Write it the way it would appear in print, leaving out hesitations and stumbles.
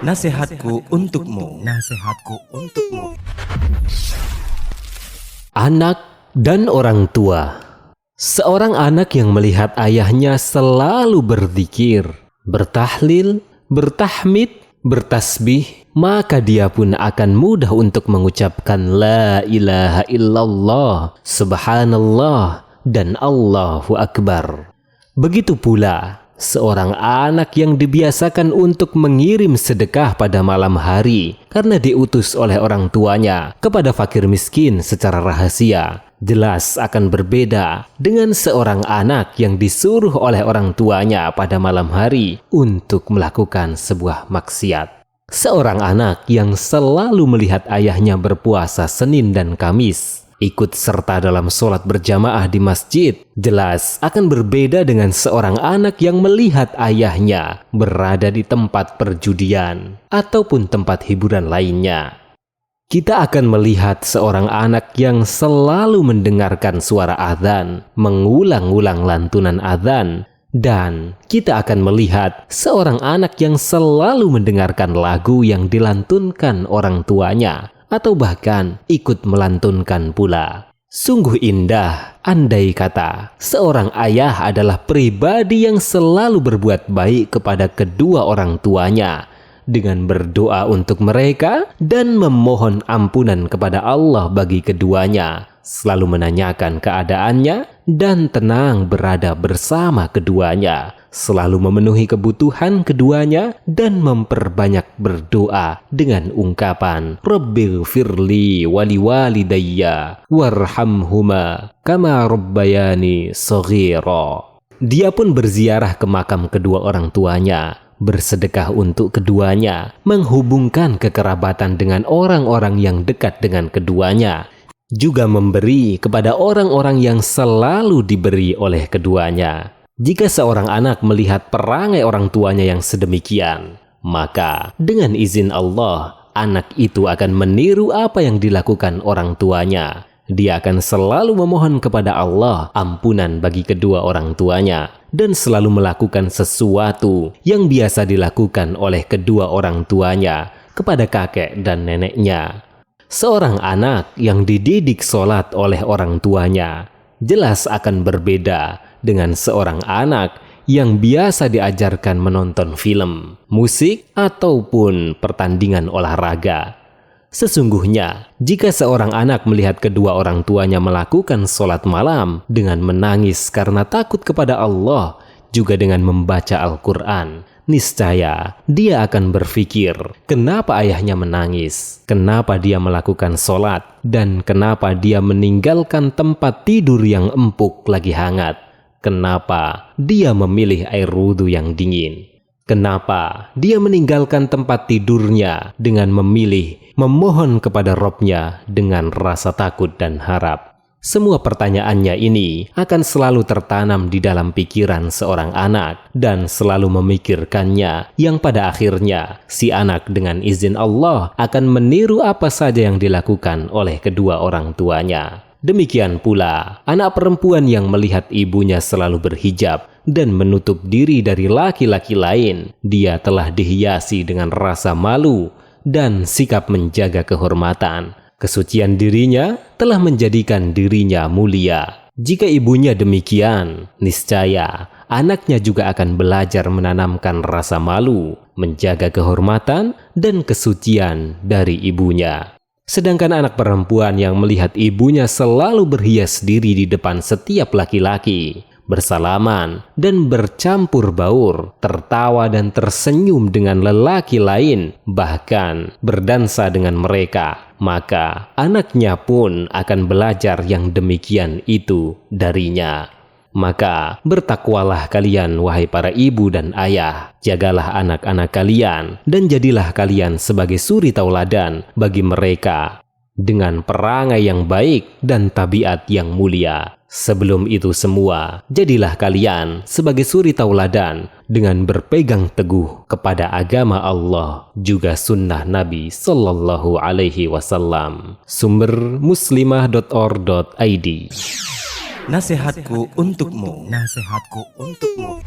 Nasihatku untukmu. Nasihatku untukmu. Anak dan orang tua. Seorang anak yang melihat ayahnya selalu berzikir, bertahlil, bertahmid, bertasbih, maka dia pun akan mudah untuk mengucapkan La ilaha illallah, Subhanallah, dan Allahu Akbar. Begitu pula seorang anak yang dibiasakan untuk mengirim sedekah pada malam hari karena diutus oleh orang tuanya kepada fakir miskin secara rahasia, jelas akan berbeda dengan seorang anak yang disuruh oleh orang tuanya pada malam hari untuk melakukan sebuah maksiat. Seorang anak yang selalu melihat ayahnya berpuasa Senin dan Kamis, ikut serta dalam sholat berjamaah di masjid, jelas akan berbeda dengan seorang anak yang melihat ayahnya berada di tempat perjudian ataupun tempat hiburan lainnya. Kita akan melihat seorang anak yang selalu mendengarkan suara azan, mengulang-ulang lantunan azan, dan kita akan melihat seorang anak yang selalu mendengarkan lagu yang dilantunkan orang tuanya, atau bahkan ikut melantunkan pula. Sungguh indah andai kata seorang ayah adalah pribadi yang selalu berbuat baik kepada kedua orang tuanya dengan berdoa untuk mereka dan memohon ampunan kepada Allah bagi keduanya, selalu menanyakan keadaannya dan tenang berada bersama keduanya, selalu memenuhi kebutuhan keduanya dan memperbanyak berdoa dengan ungkapan Rabbighfirli wali walidayya warhamhuma kama rabbayani shaghira. Dia pun berziarah ke makam kedua orang tuanya, bersedekah untuk keduanya, menghubungkan kekerabatan dengan orang-orang yang dekat dengan keduanya, juga memberi kepada orang-orang yang selalu diberi oleh keduanya. Jika seorang anak melihat perangai orang tuanya yang sedemikian, maka dengan izin Allah, anak itu akan meniru apa yang dilakukan orang tuanya. Dia akan selalu memohon kepada Allah ampunan bagi kedua orang tuanya dan selalu melakukan sesuatu yang biasa dilakukan oleh kedua orang tuanya kepada kakek dan neneknya. Seorang anak yang dididik sholat oleh orang tuanya jelas akan berbeda dengan seorang anak yang biasa diajarkan menonton film, musik, ataupun pertandingan olahraga. Sesungguhnya, jika seorang anak melihat kedua orang tuanya melakukan sholat malam dengan menangis karena takut kepada Allah, juga dengan membaca Al-Quran, niscaya dia akan berpikir, kenapa ayahnya menangis, kenapa dia melakukan sholat, dan kenapa dia meninggalkan tempat tidur yang empuk lagi hangat, kenapa dia memilih air wudhu yang dingin, kenapa dia meninggalkan tempat tidurnya dengan memilih memohon kepada Robnya dengan rasa takut dan harap. Semua pertanyaannya ini akan selalu tertanam di dalam pikiran seorang anak dan selalu memikirkannya, yang pada akhirnya si anak dengan izin Allah akan meniru apa saja yang dilakukan oleh kedua orang tuanya. Demikian pula anak perempuan yang melihat ibunya selalu berhijab dan menutup diri dari laki-laki lain, dia telah dihiasi dengan rasa malu dan sikap menjaga kehormatan. Kesucian dirinya telah menjadikan dirinya mulia. Jika ibunya demikian, niscaya anaknya juga akan belajar menanamkan rasa malu, menjaga kehormatan dan kesucian dari ibunya. Sedangkan anak perempuan yang melihat ibunya selalu berhias diri di depan setiap laki-laki, bersalaman dan bercampur baur, tertawa dan tersenyum dengan lelaki lain, bahkan berdansa dengan mereka, maka anaknya pun akan belajar yang demikian itu darinya. Maka bertakwalah kalian wahai para ibu dan ayah, jagalah anak-anak kalian dan jadilah kalian sebagai suri tauladan bagi mereka dengan perangai yang baik dan tabiat yang mulia. Sebelum itu semua, jadilah kalian sebagai suri tauladan dengan berpegang teguh kepada agama Allah, juga sunnah Nabi Sallallahu Alaihi Wasallam. Sumber muslimah.or.id. Nasihatku untukmu. Nasihatku untukmu.